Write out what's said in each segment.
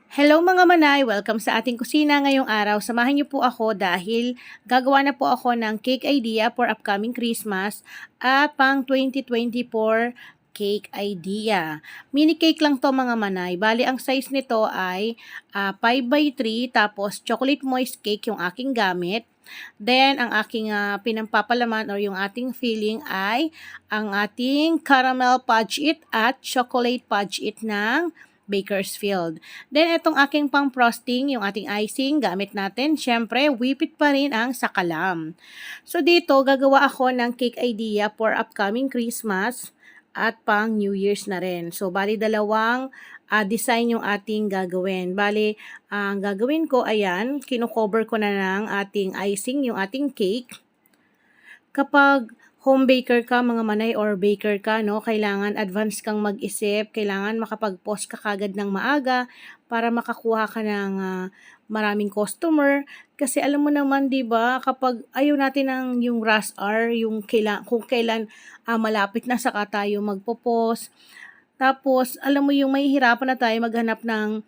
Hello mga manay! Welcome sa ating kusina ngayong araw. Samahan niyo po ako dahil gagawa na po ako ng cake idea for upcoming Christmas at pang 2024 cake idea. Mini cake lang to mga manay. Bali ang size nito ay 5x3 tapos chocolate moist cake yung aking gamit. Then, ang aking pinampapalaman or yung ating filling ay ang ating caramel fudge it at chocolate fudge it ng Bakersfield. Then, itong aking pang frosting, yung ating icing, gamit natin, syempre, whipped pa rin ang sakalam. So, dito, gagawa ako ng cake idea for upcoming Christmas at pang New Year's na rin. So, bali dalawang design yung ating gagawin. Bali, ang gagawin ko, ayan, kino-cover ko na ng ating icing, yung ating cake. Kapag home baker ka, mga manay, or baker ka, no, kailangan advance kang mag-isip, kailangan makapag-post ka kagad ng maaga para makakuha ka ng maraming customer. Kasi alam mo naman, 'di ba, kapag ayaw natin ng yung rush hour, yung kung kailan malapit na saka tayo magpo-post. Tapos, alam mo yung mahihirapan na tayo maghanap ng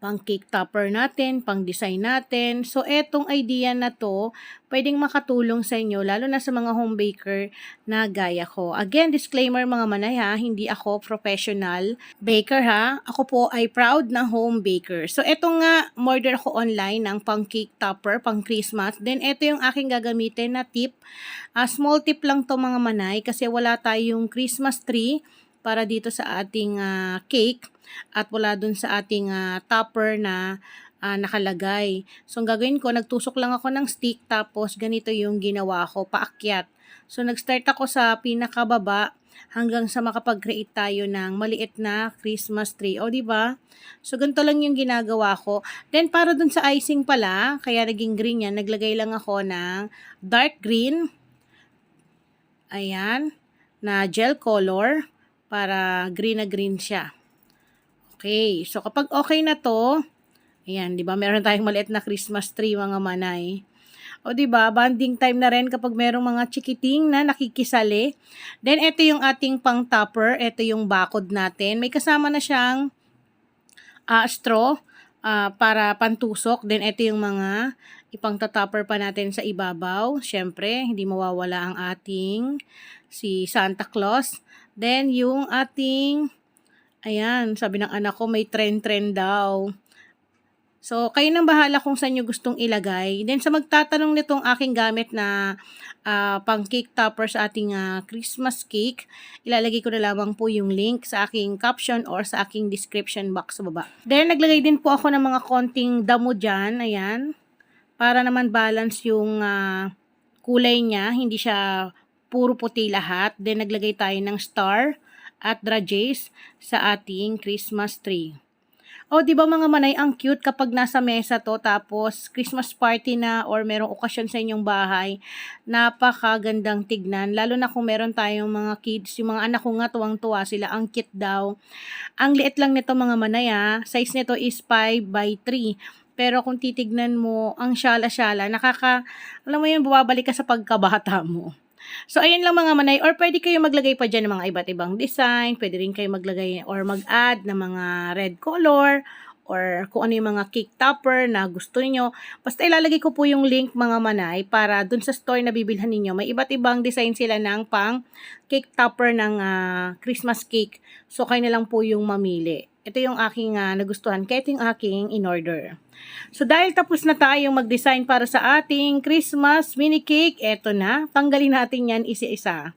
pang cake topper natin, pang design natin. So, etong idea na to, pwedeng makatulong sa inyo, lalo na sa mga home baker na gaya ko. Again, disclaimer mga manay ha, hindi ako professional baker ha. Ako po ay proud na home baker. So, eto nga, order ko online ng pang cake topper, pang Christmas. Then, eto yung aking gagamitin na tip. Small tip lang to mga manay kasi wala tayong Christmas tree para dito sa ating cake at wala dun sa ating topper na nakalagay. So, ang gagawin ko, nagtusok lang ako ng stick tapos ganito yung ginawa ko, paakyat. So, nag-start ako sa pinakababa hanggang sa makapag-create tayo ng maliit na Christmas tree. O, di ba? So, ganito lang yung ginagawa ko. Then, para dun sa icing pala, kaya naging green yan, naglagay lang ako ng dark green. Ayan, na gel color para green na green siya. Okay, so kapag okay na to, ayan, 'di ba? Meron tayong maliit na Christmas tree mga manay. O 'di ba? Bonding time na rin kapag merong mga chikiting na nakikisali. Then ito yung ating pang topper, ito yung bakod natin. May kasama na siyang straw para pantusok. Then ito yung mga ipang tatopper pa natin sa ibabaw. Syempre, hindi mawawala ang ating si Santa Claus. Then yung ating, ayan, sabi ng anak ko may trend-trend daw. So, kayo nang bahala kung saan nyo gustong ilagay. Then, sa magtatanong nitong aking gamit na pang cake topper sa ating Christmas cake, ilalagay ko na lamang po yung link sa aking caption or sa aking description box sa baba. Then, naglagay din po ako ng mga konting damo dyan, ayan, para naman balance yung kulay niya, hindi siya puro puti lahat. Then, naglagay tayo ng star at dragees sa ating Christmas tree. O, di ba mga manay, ang cute kapag nasa mesa to, tapos Christmas party na or merong okasyon sa inyong bahay, napakagandang tignan, lalo na kung meron tayong mga kids, yung mga anak ko nga tuwang-tuwa sila, ang cute daw. Ang liit lang nito mga manay size nito is 5x3. Pero kung titignan mo, ang syala-syala, alam mo yun, bumabalik ka sa pagkabata mo. So, ayun lang mga manay. Or pwede kayo maglagay pa dyan ng mga iba't ibang design. Pwede rin kayo maglagay or mag-add ng mga red color or kung ano yung mga cake topper na gusto niyo. Basta ilalagay ko po yung link mga manay para dun sa store na bibilhan ninyo. May iba't ibang design sila ng pang cake topper ng Christmas cake. So, kayo na lang po yung mamili. Ito yung aking nagustuhan. Kaya ito yung aking in-order. So, dahil tapos na tayong mag-design para sa ating Christmas mini cake, eto na. Tanggalin natin yan isa-isa.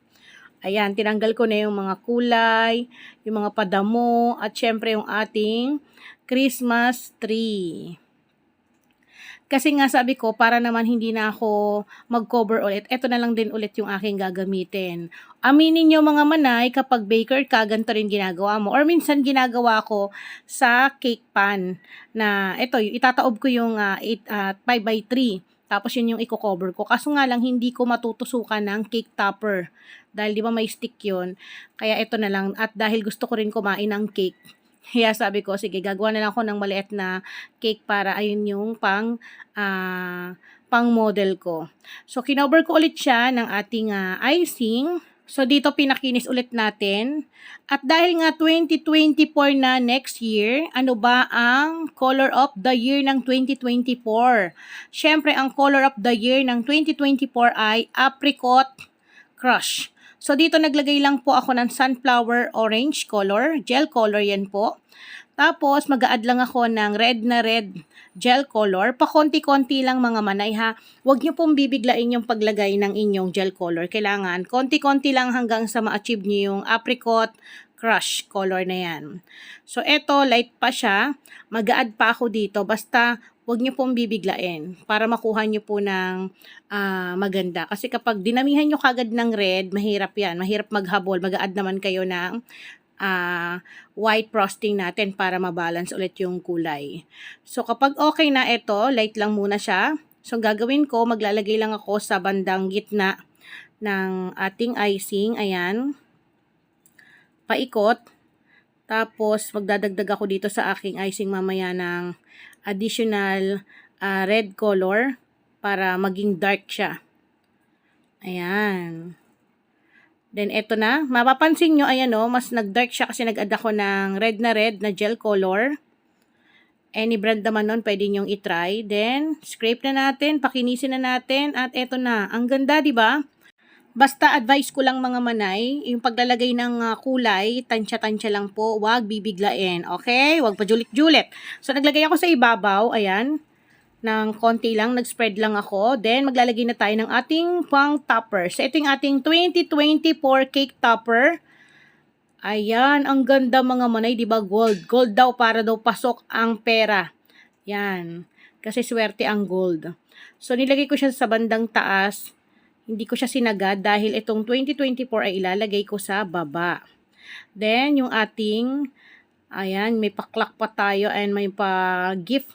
Ayan, tinanggal ko na yung mga kulay, yung mga padamo, at syempre yung ating Christmas tree. Kasi nga sabi ko, para naman hindi na ako mag-cover ulit, eto na lang din ulit yung aking gagamitin. Aminin nyo mga manay, kapag baker ka, ganito rin ginagawa mo. Or minsan ginagawa ko sa cake pan na, eto, itataob ko yung 5x3. Tapos yun yung i-cover ko. Kaso nga lang, hindi ko matutusukan ng cake topper. Dahil di ba may stick yun. Kaya ito na lang. At dahil gusto ko rin kumain ng cake, kaya sabi ko, sige, gagawa na lang ako ng maliit na cake para ayun yung pang model ko. So, kinover ko ulit siya ng ating icing. So, dito pinakinis ulit natin. At dahil nga 2024 na next year, ano ba ang color of the year ng 2024? Siyempre, ang color of the year ng 2024 ay apricot crush. So, dito naglagay lang po ako ng sunflower orange color, gel color yan po. Tapos, mag-a-add lang ako ng red na red gel color. Pakonti-konti lang mga manay ha. Huwag nyo pong bibiglain yung paglagay ng inyong gel color. Kailangan, konti-konti lang hanggang sa ma-achieve nyo yung apricot crush color na yan. So, eto, light pa siya. Mag-a-add pa ako dito. Basta, huwag nyo pong bibiglain para makuha nyo po ng maganda. Kasi kapag dinamihan nyo kagad ng red, mahirap yan. Mahirap maghabol. Mag-a-add naman kayo ng white frosting natin para mabalance ulit yung kulay. So, kapag okay na ito, light lang muna siya. So, gagawin ko, maglalagay lang ako sa bandang gitna ng ating icing. Ayan. Paikot. Tapos, magdadagdag ako dito sa aking icing mamaya ng additional red color para maging dark siya. Ayan. Then, eto na. Mapapansin nyo, ayan o, mas nag-dark siya kasi nag-add ako ng red na gel color. Any brand naman nun, pwede nyong itry. Then, scrape na natin, pakinisin na natin, at eto na. Ang ganda, di ba? Basta advice ko lang mga manay, yung paglalagay ng kulay, tansya-tansya lang po, wag bibiglain. Okay? Wag pa julit-julit. So, naglagay ako sa ibabaw, ayan, ng konti lang, nag-spread lang ako. Then, maglalagay na tayo ng ating pang topper. So, ito yung ating 2024 cake topper. Ayan, ang ganda mga manay, di ba? Gold. Gold daw para daw pasok ang pera. Yan. Kasi swerte ang gold. So, nilagay ko siya sa bandang taas. Hindi ko siya sinagad dahil itong 2024 ay ilalagay ko sa baba. Then, yung ating, ayan, may paklak pa tayo and may pa-gift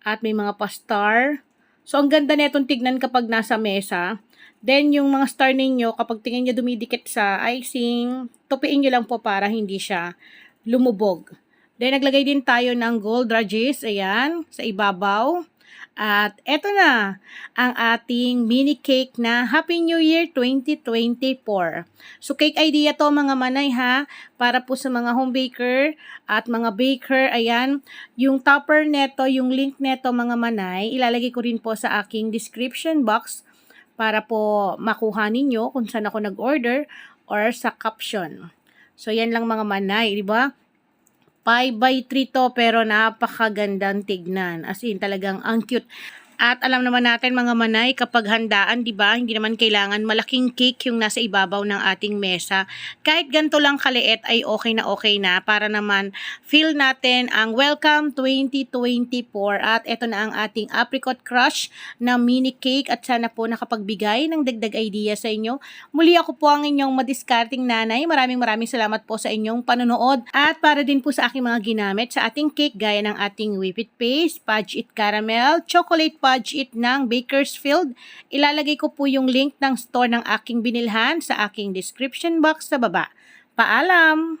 at may mga pa-star. So, ang ganda netong tignan kapag nasa mesa. Then, yung mga star ninyo, kapag tingin nyo dumidikit sa icing, tupiin nyo lang po para hindi siya lumubog. Then, naglagay din tayo ng gold rages, ayan, sa ibabaw. At eto na, ang ating mini cake na Happy New Year 2024. So, cake idea to mga manay ha, para po sa mga home baker at mga baker. Ayan, yung topper neto, yung link neto mga manay, ilalagay ko rin po sa aking description box para po makuha ninyo kung saan ako nag-order or sa caption. So, yan lang mga manay, di ba? 5x3 to pero napakagandang tignan. As in talagang ang cute. At alam naman natin mga manay, kapag handaan, di ba, hindi naman kailangan malaking cake yung nasa ibabaw ng ating mesa. Kahit ganito lang kaliit ay okay na para naman feel natin ang Welcome 2024. At ito na ang ating apricot crush na mini cake at sana po nakapagbigay ng dagdag idea sa inyo. Muli ako po ang inyong madiskarting nanay. Maraming salamat po sa inyong panonood at para din po sa aking mga ginamit sa ating cake gaya ng ating whipped paste, fudge it caramel, chocolate fudge it ng Bakersfield. Ilalagay ko po yung link ng store ng aking binilhan sa aking description box sa baba. Paalam!